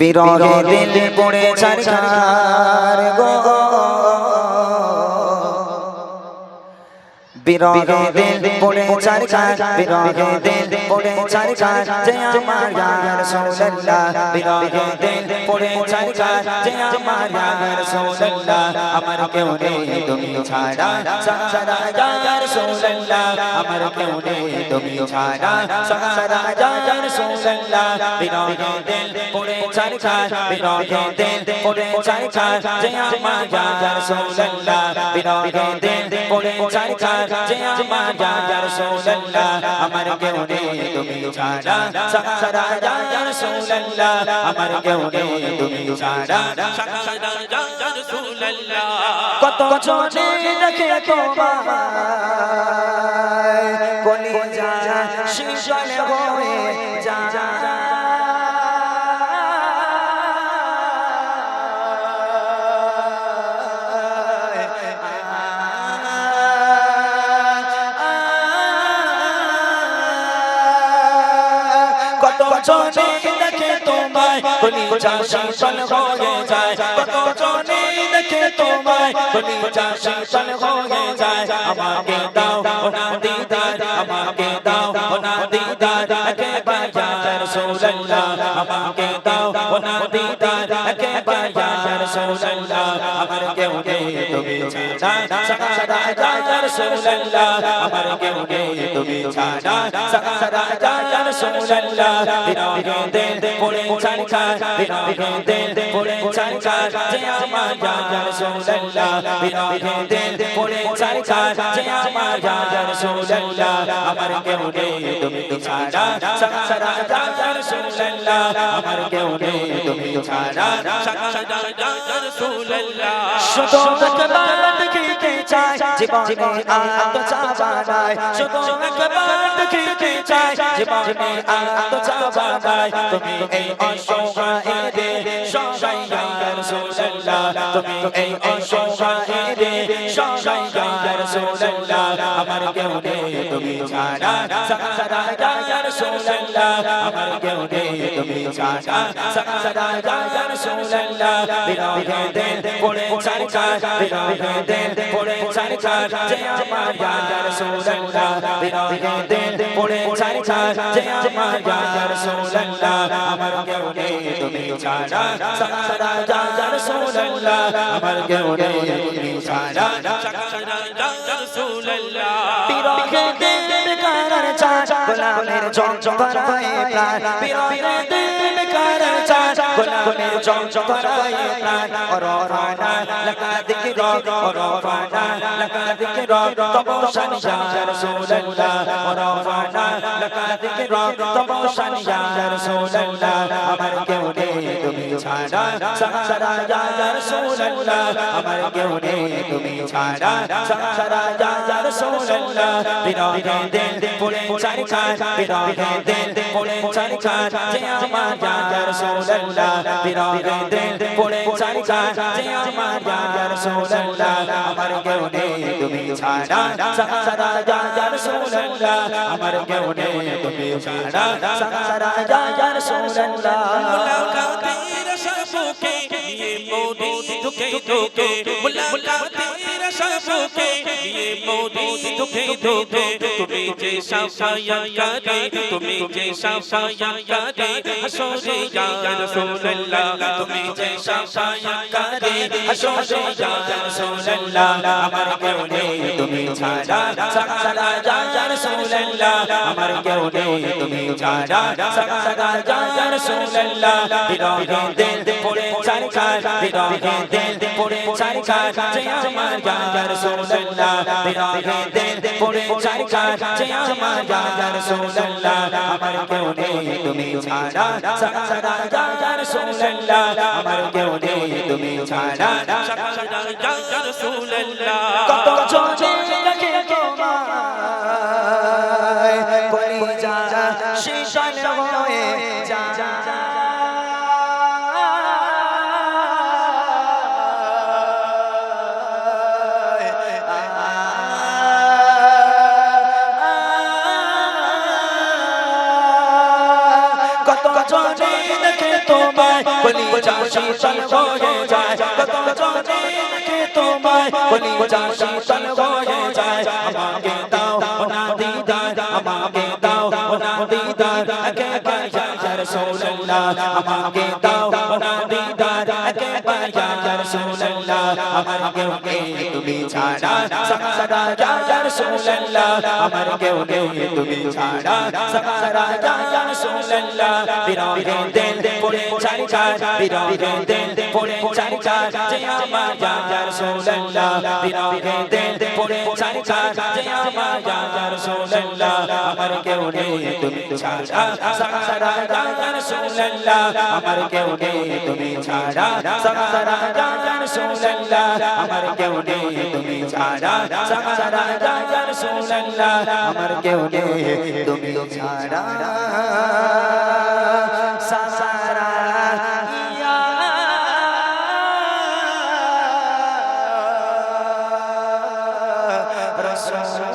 বিরহে দিল পড়ে ছারখার গো, বিরহে দিল পড়ে ছারখার, বিরহে দিল পড়ে ছারখার, যে আমার ইয়া রাসূলুল্লাহ। বিরহে দিল পড়ে ছারখার, যে আমার ইয়া রাসূলুল্লাহ। আমার কেউ নেই তুমি ছাড়া, সারা ইয়া রাসূলুল্লাহ। আমার কেউ নেই তুমি ছাড়া, সারা ইয়া রাসূলুল্লাহ। বিরহে দিল পড়ে ছারখার, বিরহে দিল পড়ে ছারখার, যে আমার ইয়া রাসূলুল্লাহ। বিরহে দিল পড়ে ছারখার, যে আমার ইয়া রাসূলুল্লাহ। আমার কেউ নেই তুমি ছাড়া, সারা ইয়া রাসূলুল্লাহ। আমার কেউ নেই তুমি ছাড়া, সারা ইয়া রাসূলুল্লাহ। কত জনে দেখে তোমায়, কলিজা শীতল হয়ে যায়। কত জনে দেখে তোমায়, কলিজা শীতল হয়ে যায়। কত জনে দেখে তোমায়, কলিজা শীতল হয়ে যায়। আমাকে দাও না দিদার, আমাকে দাও না দিদার, একবার ইয়া রাসূলুল্লাহ। আমাকে দাও না দিদার, একবার ইয়া রাসূলুল্লাহ। আমার কেউ নেই তুমি ছাড়া, সারা ইয়া রাসূলুল্লাহ। আমার কেউ নেই তুমি ছাড়া, সারা ইয়া রাসূলুল্লাহ। বিরহে দিল পড়ে ছারখার, বিরহে দিল পড়ে ছারখার, যে আমার ইয়া রাসূলুল্লাহ। বিরহে দিল পড়ে ছারখার, যে আমার ইয়া রাসূলুল্লাহ। আমার কেউ নেই তুমি ছাড়া, সারা ইয়া রাসূলুল্লাহ। আমার কেউ নেই তুমি ছাড়া, সারা ইয়া রাসূলুল্লাহ। শুধু একবার দেখিতে চাই, জীবনে আর তো চাওয়া নাই। শুধু একবার দেখিতে চাই, জীবনে আর তো চাওয়া নাই। তুমি এই অসহায়দের সহায় ইয়া রাসূলুল্লাহ। তুমি এই অসহায়দের সহায় ইয়া রাসূলুল্লাহ। আমার কেউ নেই তুমি ছাড়া, সারা ইয়া রাসূলুল্লাহ। আমার কেউ নেই তুমি ছাড়া, সারা ইয়া রাসূলুল্লাহ। বিরহে দিল পড়ে ছারখার, বিরহে দিল পড়ে ছারখার, যে আমার ইয়া রাসূলুল্লাহ। বিরহে দিল পড়ে ছারখার, যে আমার ইয়া রাসূলুল্লাহ। আমার কেউ নেই তুমি ছাড়া, সারা ইয়া রাসূলুল্লাহ। আমার কেউ নেই তুমি ছাড়া, সারা ইয়া রাসূলুল্লাহ। বিরহে দিল বেকার চায়, গোলামের যন্ত্রণায় প্রাণ। বিরহে দিল বেকার চায়, গোলামের যন্ত্রণায় প্রাণ। ওরফানা লাকা যিকর, ওরফানা লাকা যিকর, তবশান ইয়া রাসূলুল্লাহ। ওরফানা লাকা যিকর, তবশান ইয়া রাসূলুল্লাহ। আমার কেউ নেই তুমি ছাড়া, সারা ইয়া রাসূলুল্লাহ। আমার কেউ নেই তুমি ছাড়া, সারা ইয়া রাসূলুল্লাহ। বিরহে দিল পড়ে ছারখার, বিরহে দিল পড়ে ছারখার, যে আমার ইয়া রাসূলুল্লাহ। বিরহে দিল পড়ে ছারখার, যে আমার ইয়া রাসূলুল্লাহ। আমার কেউ নেই তুমি ছাড়া, সারা ইয়া রাসূলুল্লাহ। আমার কেউ নেই তুমি ছাড়া, সারা ইয়া রাসূলুল্লাহ। মুলাকাতের শাফকে নিয়ে মোদি দুঃখে দুঃখে, মুলাকাতের শাফকে নিয়ে মোদি দুঃখে দুঃখে, তুমি যে শাফায়াতকারী, তুমি যে শাফায়াতকারী, হাসরে ইয়া রাসূলুল্লাহ। তুমি যে শাফায়াতকারী, হাসরে ইয়া রাসূলুল্লাহ। আমার কেউ নেই তুমি ছাড়া, সারা ইয়া রাসূলুল্লাহ। আমার কেউ নেই তুমি ছাড়া, সারা ইয়া রাসূলুল্লাহ। বিরহে দিল পড়ে ছারখার, বিরহে দিল পড়ে ছারখার, যে আমার ইয়া রাসূলুল্লাহ। বিরহে দিল পড়ে ছারখার, যে আমার ইয়া রাসূলুল্লাহ। আমার কেউ নেই তুমি ছাড়া, সারা ইয়া রাসূলুল্লাহ। আমার কেউ নেই তুমি ছাড়া, সারা ইয়া রাসূলুল্লাহ। কত জনে দেখে তোমায়, কলিজা শীতল হয়ে যায়। কত জনে দেখে তোমায়, শীতল হয়ে যায় কত জনে দেখে তোমায় কলিজা শীতল হয়ে যায় আমাকে দাও না দিদার আমাকে দাও না দিদার একবার ইয়া রাসূলুল্লাহ আমাকে দাও না দিদার একবার ইয়া রাসূলুল্লাহ আমার কেউ নেই তুমি ছাড়া সারা ইয়া রাসূলুল্লাহ আমার কেউ নেই তুমি ছাড়া সারা ইয়া রাসূলুল্লাহ বিরহে দিল পড়ে চাই চাই বিরহে দিল পড়ে চাই চাই যে আমার ইয়া রাসূলুল্লাহ বিরহে দিল পড়ে চাই চাই যে আমার ইয়া রাসূলুল্লাহ আমার কেউ নেই তুমি ছাড়া সারা ইয়া রাসূলুল্লাহ আমার কেউ নেই তুমি ছাড়া সারা ইয়া রাসূলুল্লাহ আমার কেউ নেই তুমি ছাড়া সারা ইয়া রাসূলুল্লাহ আমার কেউ নেই তুমি ছাড়া সারা ইয়া রাসূলুল্লাহ